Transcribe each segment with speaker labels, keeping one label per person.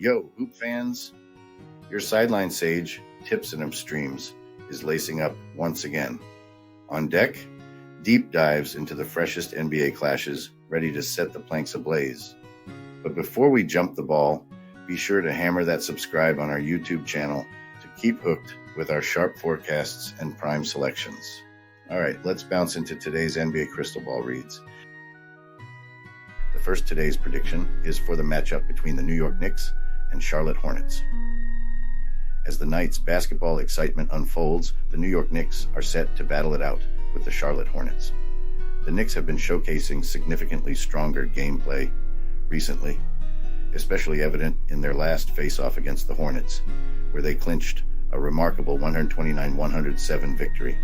Speaker 1: Yo, hoop fans, your sideline sage, Tips and Streams, is lacing up once again. On deck, deep dives into the freshest NBA clashes, ready to set the planks ablaze. But before we jump the ball, be sure to hammer that subscribe on our YouTube channel to keep hooked with our sharp forecasts and prime selections. All right, let's bounce into today's NBA Crystal Ball reads. The first today's prediction is for the matchup between the New York Knicks and Charlotte Hornets. As the night's basketball excitement unfolds, the New York Knicks are set to battle it out with the Charlotte Hornets. The Knicks have been showcasing significantly stronger gameplay recently, especially evident in their last face-off against the Hornets, where they clinched a remarkable 129-107 victory.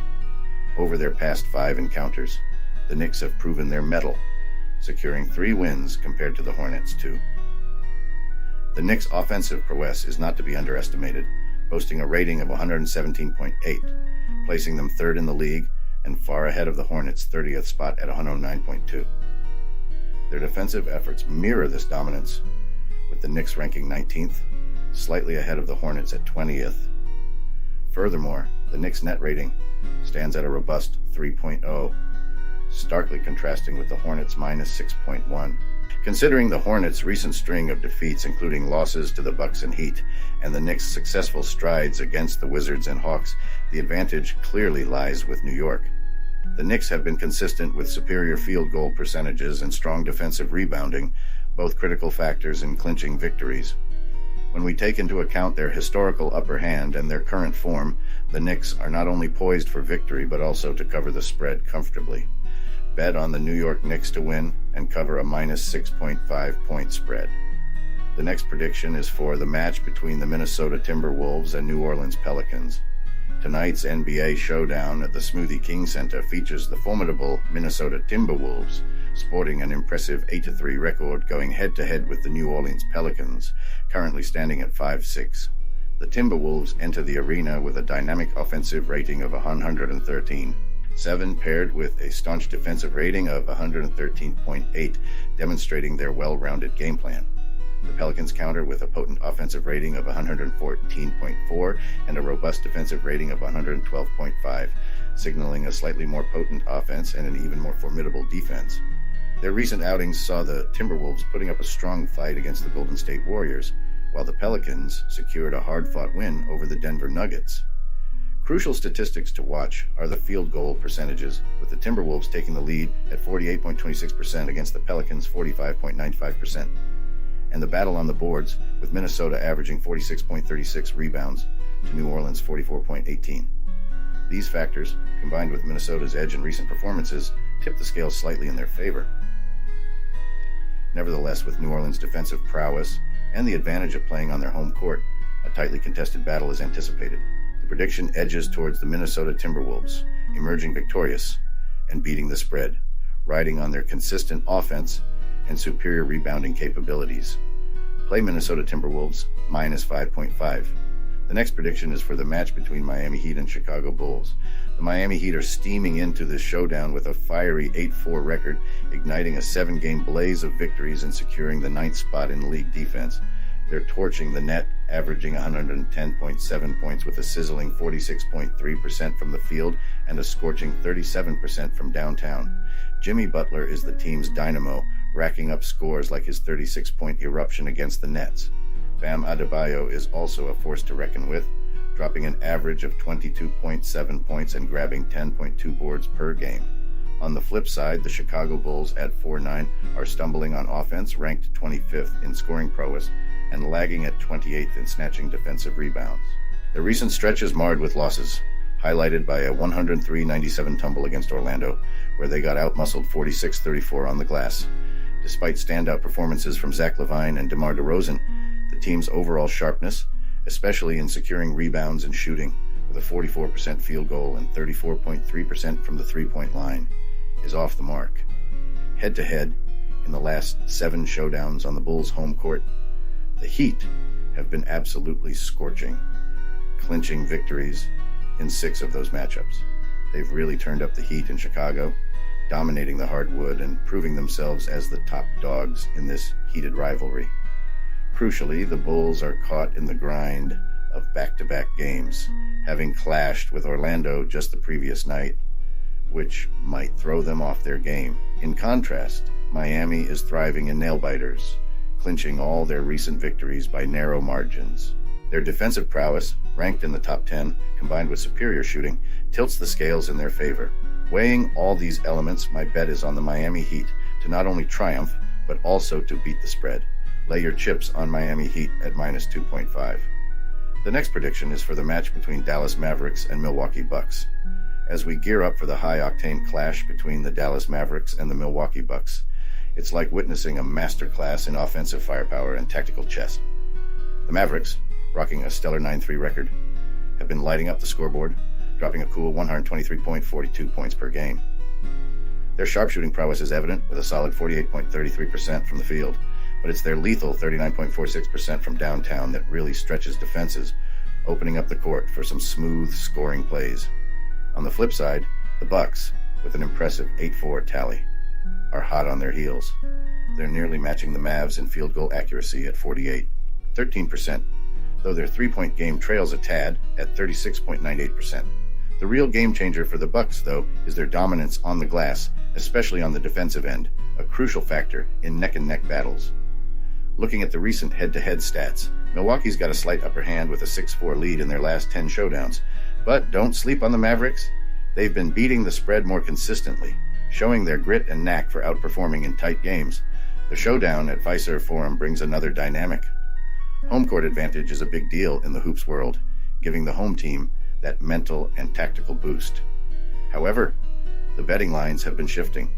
Speaker 1: Over their past 5 encounters, the Knicks have proven their mettle, securing 3 wins compared to the Hornets' 2. The Knicks' offensive prowess is not to be underestimated, boasting a rating of 117.8, placing them 3rd in the league and far ahead of the Hornets' 30th spot at 109.2. Their defensive efforts mirror this dominance, with the Knicks ranking 19th, slightly ahead of the Hornets at 20th. Furthermore, the Knicks' net rating stands at a robust 3.0, starkly contrasting with the Hornets' minus 6.1. Considering the Hornets' recent string of defeats, including losses to the Bucks and Heat, and the Knicks' successful strides against the Wizards and Hawks, the advantage clearly lies with New York. The Knicks have been consistent with superior field goal percentages and strong defensive rebounding, both critical factors in clinching victories. When we take into account their historical upper hand and their current form, the Knicks are not only poised for victory but also to cover the spread comfortably. Bet on the New York Knicks to win and cover a minus 6.5 point spread. The next prediction is for the match between the Minnesota Timberwolves and New Orleans Pelicans. Tonight's NBA showdown at the Smoothie King Center features the formidable Minnesota Timberwolves, sporting an impressive 8-3 record, going head-to-head with the New Orleans Pelicans, currently standing at 5-6. The Timberwolves enter the arena with a dynamic offensive rating of 113.7, paired with a staunch defensive rating of 113.8, demonstrating their well-rounded game plan. The Pelicans counter with a potent offensive rating of 114.4 and a robust defensive rating of 112.5, signaling a slightly more potent offense and an even more formidable defense. Their recent outings saw the Timberwolves putting up a strong fight against the Golden State Warriors, while the Pelicans secured a hard-fought win over the Denver Nuggets. Crucial statistics to watch are the field goal percentages, with the Timberwolves taking the lead at 48.26% against the Pelicans' 45.95%. And the battle on the boards, with Minnesota averaging 46.36 rebounds to New Orleans' 44.18. These factors, combined with Minnesota's edge in recent performances, tip the scales slightly in their favor. Nevertheless, with New Orleans' defensive prowess and the advantage of playing on their home court, a tightly contested battle is anticipated. The prediction edges towards the Minnesota Timberwolves, emerging victorious and beating the spread, riding on their consistent offense and superior rebounding capabilities. Play Minnesota Timberwolves minus 5.5. The next prediction is for the match between Miami Heat and Chicago Bulls. The Miami Heat are steaming into this showdown with a fiery 8-4 record, igniting a 7-game blaze of victories and securing the 9th spot in league defense. They're torching the net, averaging 110.7 points with a sizzling 46.3% from the field and a scorching 37% from downtown. Jimmy Butler is the team's dynamo, racking up scores like his 36-point eruption against the Nets. Bam Adebayo is also a force to reckon with, dropping an average of 22.7 points and grabbing 10.2 boards per game. On the flip side, the Chicago Bulls at 4-9 are stumbling on offense, ranked 25th in scoring prowess, and lagging at 28th in snatching defensive rebounds. Their recent stretch is marred with losses, highlighted by a 103-97 tumble against Orlando, where they got outmuscled 46-34 on the glass. Despite standout performances from Zach LaVine and DeMar DeRozan, the team's overall sharpness, especially in securing rebounds and shooting, with a 44% field goal and 34.3% from the three-point line, is off the mark. Head-to-head, in the last 7 showdowns on the Bulls' home court, the Heat have been absolutely scorching, clinching victories in 6 of those matchups. They've really turned up the heat in Chicago, dominating the hardwood and proving themselves as the top dogs in this heated rivalry. Crucially, the Bulls are caught in the grind of back-to-back games, having clashed with Orlando just the previous night, which might throw them off their game. In contrast, Miami is thriving in nail-biters, clinching all their recent victories by narrow margins. Their defensive prowess, ranked in the top 10, combined with superior shooting, tilts the scales in their favor. Weighing all these elements, my bet is on the Miami Heat to not only triumph, but also to beat the spread. Lay your chips on Miami Heat at minus 2.5. The next prediction is for the match between Dallas Mavericks and Milwaukee Bucks. As we gear up for the high-octane clash between the Dallas Mavericks and the Milwaukee Bucks, it's like witnessing a masterclass in offensive firepower and tactical chess. The Mavericks, rocking a stellar 9-3 record, have been lighting up the scoreboard, dropping a cool 123.42 points per game. Their sharpshooting prowess is evident, with a solid 48.33% from the field, but it's their lethal 39.46% from downtown that really stretches defenses, opening up the court for some smooth scoring plays. On the flip side, the Bucks, with an impressive 8-4 tally, are hot on their heels. They're nearly matching the Mavs in field goal accuracy at 13%, though their three-point game trails a tad at 36.98%. The real game changer for the Bucks, though, is their dominance on the glass, especially on the defensive end, a crucial factor in neck-and-neck battles. Looking at the recent head-to-head stats, Milwaukee's got a slight upper hand with a 6-4 lead in their last 10 showdowns. But don't sleep on the Mavericks. They've been beating the spread more consistently, showing their grit and knack for outperforming in tight games. The showdown at Fiserv Forum brings another dynamic. Home court advantage is a big deal in the hoops world, giving the home team that mental and tactical boost. However, the betting lines have been shifting,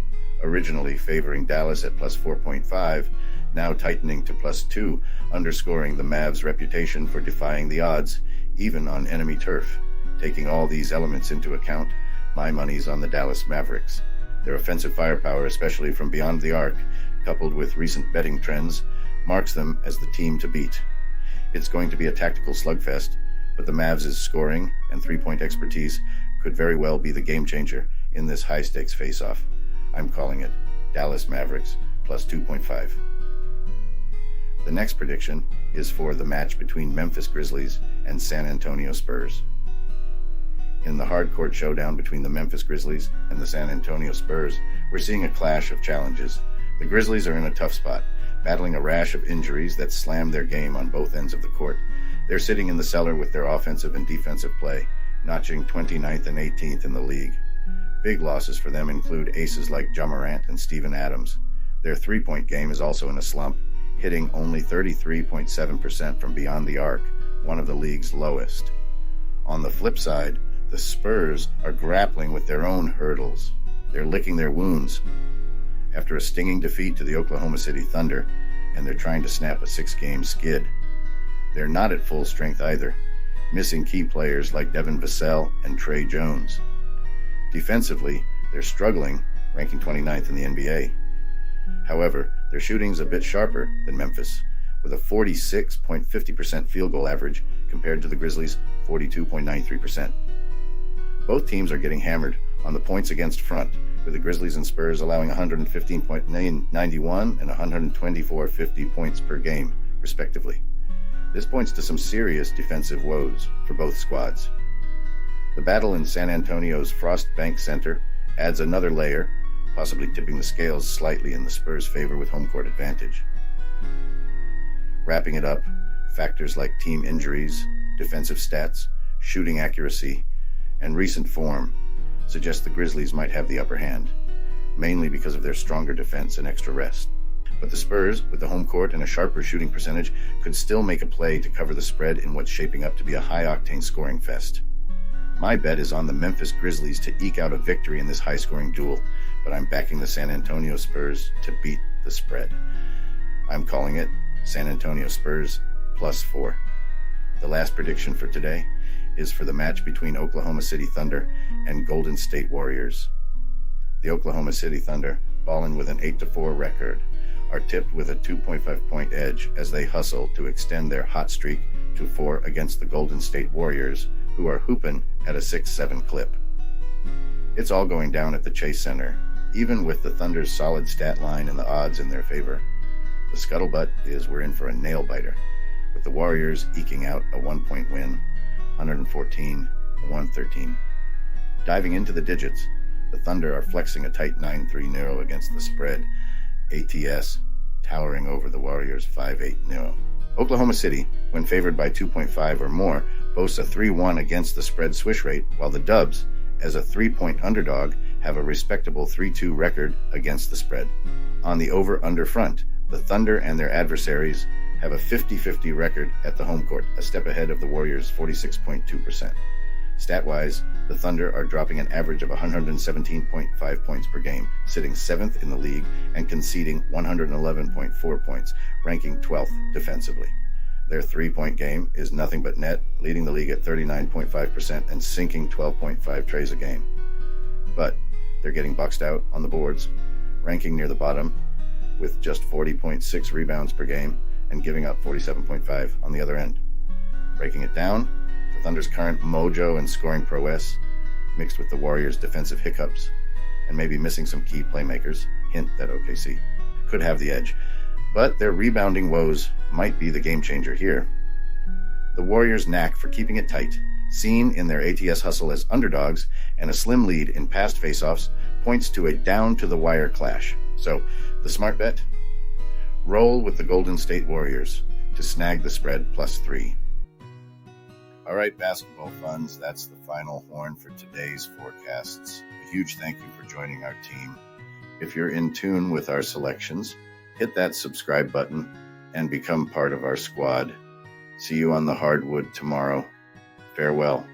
Speaker 1: originally favoring Dallas at plus 4.5, now tightening to plus 2, underscoring the Mavs' reputation for defying the odds, even on enemy turf. Taking all these elements into account, my money's on the Dallas Mavericks. Their offensive firepower, especially from beyond the arc, coupled with recent betting trends, marks them as the team to beat. It's going to be a tactical slugfest, but the Mavs' scoring and three-point expertise could very well be the game changer in this high-stakes face-off. I'm calling it Dallas Mavericks plus 2.5. The next prediction is for the match between Memphis Grizzlies and San Antonio Spurs. In the hard-court showdown between the Memphis Grizzlies and the San Antonio Spurs, we're seeing a clash of challenges. The Grizzlies are in a tough spot, battling a rash of injuries that slam their game on both ends of the court. They're sitting in the cellar with their offensive and defensive play, notching 29th and 18th in the league. Big losses for them include aces like Ja Morant and Steven Adams. Their three-point game is also in a slump, hitting only 33.7% from beyond the arc, one of the league's lowest. On the flip side, the Spurs are grappling with their own hurdles. They're licking their wounds after a stinging defeat to the Oklahoma City Thunder, and they're trying to snap a 6-game skid. They're not at full strength either, missing key players like Devin Vassell and Trey Jones. Defensively, they're struggling, ranking 29th in the NBA. However, their shooting's a bit sharper than Memphis, with a 46.50% field goal average compared to the Grizzlies' 42.93%. Both teams are getting hammered on the points against front, with the Grizzlies and Spurs allowing 115.91 and 124.50 points per game, respectively. This points to some serious defensive woes for both squads. The battle in San Antonio's Frost Bank Center adds another layer, possibly tipping the scales slightly in the Spurs' favor with home court advantage. Wrapping it up, factors like team injuries, defensive stats, shooting accuracy, and recent form suggest the Grizzlies might have the upper hand, mainly because of their stronger defense and extra rest. But the Spurs, with the home court and a sharper shooting percentage, could still make a play to cover the spread in what's shaping up to be a high-octane scoring fest. My bet is on the Memphis Grizzlies to eke out a victory in this high-scoring duel, but I'm backing the San Antonio Spurs to beat the spread. I'm calling it San Antonio Spurs plus 4. The last prediction for today is for the match between Oklahoma City Thunder and Golden State Warriors. The Oklahoma City Thunder, balling with an 8-4 record, are tipped with a 2.5-point edge as they hustle to extend their hot streak to 4 against the Golden State Warriors, who are hooping at a 6-7 clip. It's all going down at the Chase Center, even with the Thunder's solid stat line and the odds in their favor. The scuttlebutt is we're in for a nail-biter, with the Warriors eking out a 1-point win, 114-113. Diving into the digits, the Thunder are flexing a tight 9-3-0 against the spread, ATS towering over the Warriors 5-8-0. Oklahoma City, when favored by 2.5 or more, boasts a 3-1 against the spread swish rate, while the Dubs, as a 3-point underdog, have a respectable 3-2 record against the spread. On the over-under front, the Thunder and their adversaries have a 50-50 record at the home court, a step ahead of the Warriors' 46.2%. Stat-wise, the Thunder are dropping an average of 117.5 points per game, sitting 7th in the league and conceding 111.4 points, ranking 12th defensively. Their three-point game is nothing but net, leading the league at 39.5% and sinking 12.5 trays a game. But they're getting boxed out on the boards, ranking near the bottom with just 40.6 rebounds per game and giving up 47.5 on the other end. Breaking it down, the Thunder's current mojo and scoring prowess, mixed with the Warriors' defensive hiccups and maybe missing some key playmakers, hint that OKC, could have the edge. But their rebounding woes might be the game changer here. The Warriors' knack for keeping it tight, seen in their ATS hustle as underdogs and a slim lead in past faceoffs, points to a down-to-the-wire clash. So, the smart bet? Roll with the Golden State Warriors to snag the spread +3. All right, basketball funds, that's the final horn for today's forecasts. A huge thank you for joining our team. If you're in tune with our selections, hit that subscribe button and become part of our squad. See you on the hardwood tomorrow. Farewell.